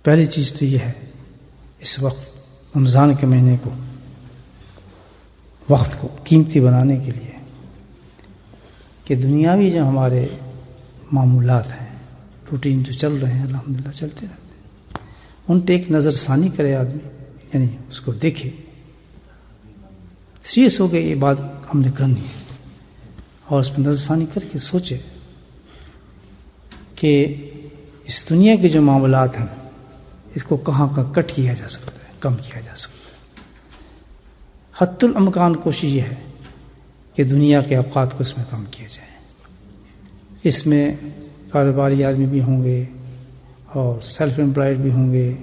پہلی چیز تو یہ ہے اس وقت رمضان کے مہینے کو، وقت کو قیمتی بنانے کے لیے کہ دنیاوی جو ہمارے معمولات ہیں، روٹین جو چل رہے ہیں الحمدللہ چلتے رہتے ہیں، ان پہ ایک نظر ثانی کرے آدمی، یعنی اس کو دیکھے، سیریس ہو گئی یہ بات ہم نے کرنی ہے، اور اس پہ نظر ثانی کر کے سوچے کہ اس دنیا کے جو معاملات ہیں اس کو کہاں کٹ کیا جا سکتا ہے، کم کیا جا سکتا ہے۔ حتی الامکان کوشش یہ ہے کہ دنیا کے اوقات کو اس میں کم کیا جائے۔ اس میں کاروباری آدمی بھی ہوں گے اور سیلف امپلائڈ بھی ہوں گے،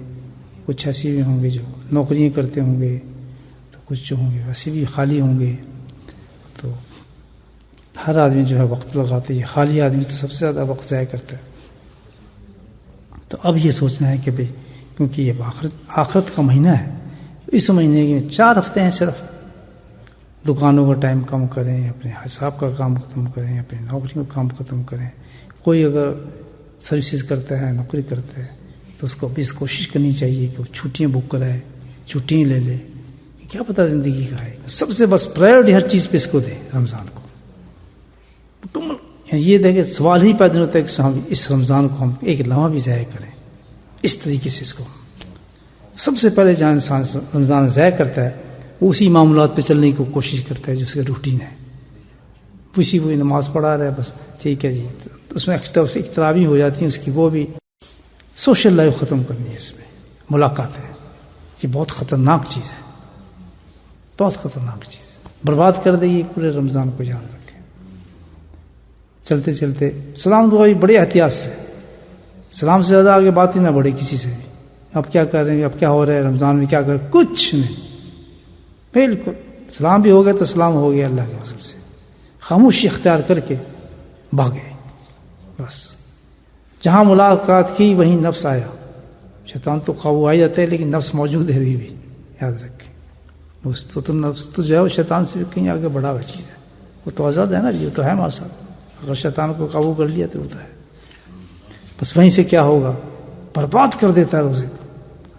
کچھ ایسے بھی ہوں گے جو نوکریاں کرتے ہوں گے، تو کچھ جو ہوں گے ویسے بھی خالی ہوں گے۔ تو ہر آدمی جو ہے وقت لگاتے ہے، خالی آدمی تو سب سے زیادہ وقت ضائع کرتا ہے۔ تو اب یہ سوچنا ہے کہ بھئی کیونکہ یہ آخرت کا مہینہ ہے، اس مہینے کے 4 ہفتے ہیں صرف، دکانوں کا ٹائم کم کریں، اپنے حساب کا کام ختم کریں، اپنے نوکری کا کام ختم کریں۔ کوئی اگر سروسز کرتا ہے، نوکری کرتا ہے، تو اس کو بھی اس کوشش کرنی چاہیے کہ وہ چھٹیاں بک کرائے، چھٹیاں لے لے، کیا پتہ زندگی کا ہے۔ سب سے بس پرائیورٹی ہر چیز پہ اس کو دے، رمضان کو مکمل۔ یہ دیکھیں سوال ہی پیدا ہوتا ہے کہ ہم اس رمضان کو ہم ایک لمحہ بھی ضائع کریں، اس طریقے سے اس کو سب سے پہلے جہاں انسان رمضان ضائع کرتا ہے اسی معاملات پہ چلنے کی کوشش کرتا ہے جو اس کا روٹین ہے، اسی وہی نماز پڑھا رہا ہے بس، ٹھیک ہے جی، اس میں ایکسٹرا اخترابی ہو جاتی ہیں اس کی، وہ بھی سوشل لائف ختم کرنی ہے، اس میں ملاقات ہے، یہ بہت خطرناک چیز ہے، بہت خطرناک چیز ہے، برباد کر دے گی پورے رمضان کو، جان رکھے۔ چلتے چلتے سلام دعا بھی بڑے احتیاط سے، سلام سے زیادہ آگے بات ہی نہ بڑھے کسی سے بھی، اب کیا کر رہے ہیں، اب کیا ہو رہا ہے رمضان میں، کیا کر، کچھ نہیں، بالکل سلام بھی ہو گیا تو سلام ہو گیا اللہ کے فضل سے، خاموشی اختیار کر کے بھاگے بس۔ جہاں ملاقات کی وہیں نفس آیا، شیطان تو قابو آ جاتا ہے لیکن نفس موجود ہے ابھی بھی، یاد رکھیں، اس تو نفس تو جو ہے وہ شیطان سے بھی کہیں آگے بڑھا ہوا چیز ہے، وہ تو آزاد ہے نا، یہ تو ہے ہمارے ساتھ، اگر شیطان کو قابو کر لیا تو ہوتا ہے، بس وہیں سے کیا ہوگا، برباد کر دیتا ہے روزے کو،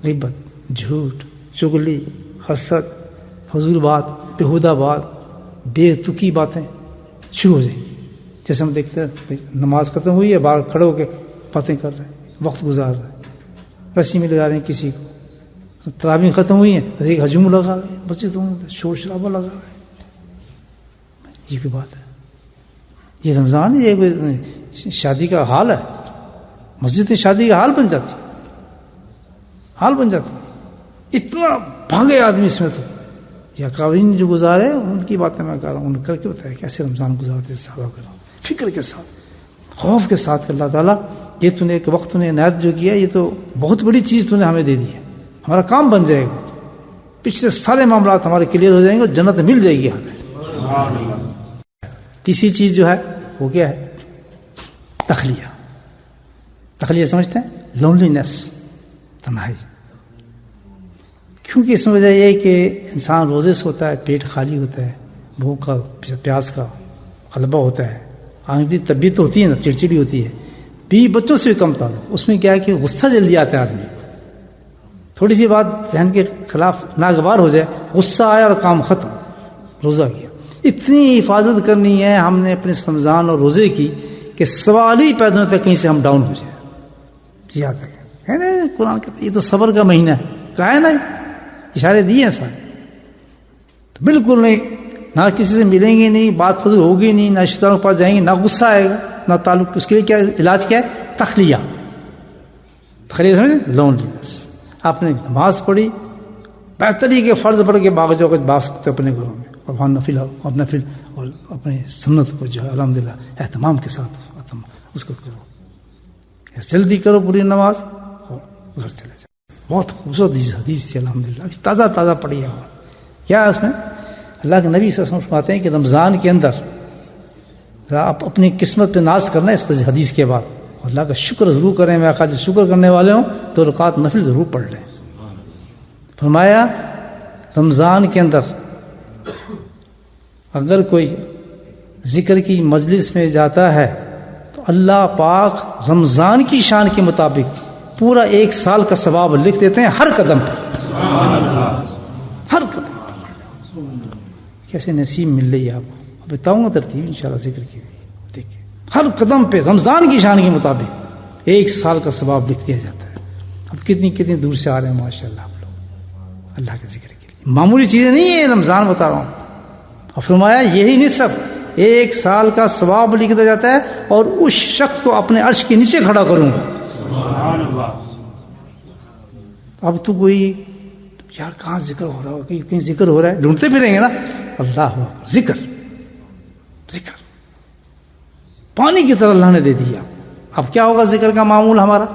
غیبت، جھوٹ، چغلی، حسد، فضول بات، بےہودہ بات، بے تکی باتیں شروع ہو جائیں گی۔ جیسے ہم دیکھتے ہیں نماز ختم ہوئی ہے، باہر کھڑے ہو کے باتیں کر رہے ہیں، وقت گزار رہے ہیں، رسی میں لگا رہے ہیں کسی کو، تراویح ختم ہوئی ہیں ایک ہجوم لگا رہے ہیں مسجدوں میں، شور شرابہ لگا رہے ہیں، یہ کوئی بات ہے؟ یہ رمضان یہ شادی کا حال ہے، مسجد میں شادی کا حال بن جاتی، حال بن جاتی، اتنا بھاگے آدمی اس میں۔ تو یا قوانین جو گزارے ان کی باتیں میں کہہ رہا ہوں، ان کر کے بتایا کیسے رمضان گزارتے صحابہ کرام، فکر کے ساتھ، خوف کے ساتھ، اللہ تعالیٰ یہ تو نے ایک وقت نے عنایت جو کیا، یہ تو بہت بڑی چیز تو نے ہمیں دے دی ہے، ہمارا کام بن جائے گا، پچھلے سارے معاملات ہمارے کلیئر ہو جائیں گے اور جنت مل جائے گی ہمیں۔ تیسری چیز جو ہے وہ کیا ہے؟ تخلیہ۔ تخلیہ سمجھتے ہیں؟ لونلینس، تنہائی۔ کیونکہ اس میں وجہ یہ ہے کہ انسان روزے سے ہوتا ہے، پیٹ خالی ہوتا ہے، بھوک کا پیاس کا غلبہ ہوتا ہے، آنکھ طبیعت ہوتی ہے نا، چڑچڑی ہوتی ہے، بیوی بچوں سے بھی کم تعلق، اس میں کیا ہے کہ غصہ جلدی آتا ہے آدمی، تھوڑی سی بات ذہن کے خلاف ناگوار ہو جائے، غصہ آیا اور کام ختم، روزہ کیا۔ اتنی حفاظت کرنی ہے ہم نے اپنے رمضان اور روزے کی کہ سوال ہی پیدا ہوتا ہے کہیں سے ہم ڈاؤن ہو جائیں۔ یاد رکھیں، ہے نا قرآن کہتا ہے یہ تو صبر کا مہینہ ہے، کہا ہے نا، اشارے دیے ہیں سارے، تو بالکل نہیں، نہ کسی سے ملیں گے نہیں، بات فضول ہوگی نہیں، نہ رشتہ داروں کے پاس جائیں گے، نہ غصہ آئے گا، نہ تعلق۔ اس کے لیے کیا علاج کیا ہے؟ تخلیہ۔ تخلیہ سمجھیں؟ لونلینس۔ آپ نے نماز پڑھی، بہتری کے فرض پڑھ کے باغ جو باغ سکتے اپنے گھروں میں، اور وہاں نفل اور اپنے سنت کو جو ہے الحمدللہ اہتمام کے ساتھ اس کو کرو، جلدی کرو پوری نماز اور گھر چلے جاؤ۔ بہت خوبصورت حدیث تھی الحمدللہ، تازہ تازہ پڑھی ہے۔ کیا ہے اس میں؟ اللہ کے نبی صلی اللہ علیہ وسلم فرماتے ہیں کہ رمضان کے اندر آپ اپنی قسمت پہ ناز کرنا ہے اس حدیث کے بعد، اللہ کا شکر ضرور کریں۔ میں آقا جو شکر کرنے والے ہوں تو رکعت نفل ضرور پڑھ لیں۔ فرمایا رمضان کے اندر اگر کوئی ذکر کی مجلس میں جاتا ہے تو اللہ پاک رمضان کی شان کے مطابق پورا 1 سال کا ثواب لکھ دیتے ہیں ہر قدم پر، ہر قدم پر۔ کیسے نصیب مل رہی ہے آپ کو، بتاؤں گا ترتیب انشاءاللہ ذکر کی ہوئی۔ دیکھیں ہر قدم پہ رمضان کی شان کے مطابق 1 سال کا ثواب لکھ دیا جاتا ہے۔ اب کتنی کتنی دور سے آ رہے ہیں ماشاءاللہ آپ لوگ اللہ کے ذکر کے لیے، معمولی چیزیں نہیں ہیں، رمضان بتا رہا ہوں۔ اور فرمایا یہی نصف 1 سال کا ثواب لکھ دیا جاتا ہے، اور اس شخص کو اپنے عرش کے نیچے کھڑا کروں گا۔ اب تو کوئی یار کہاں ذکر ہو رہا ہو، کہیں ذکر ہو رہا ہے، ڈھونڈتے پھریں گے نا، اللہ اکبر، ذکر ذکر پانی کی طرح اللہ نے دے دیا۔ اب کیا ہوگا ذکر کا معمول ہمارا؟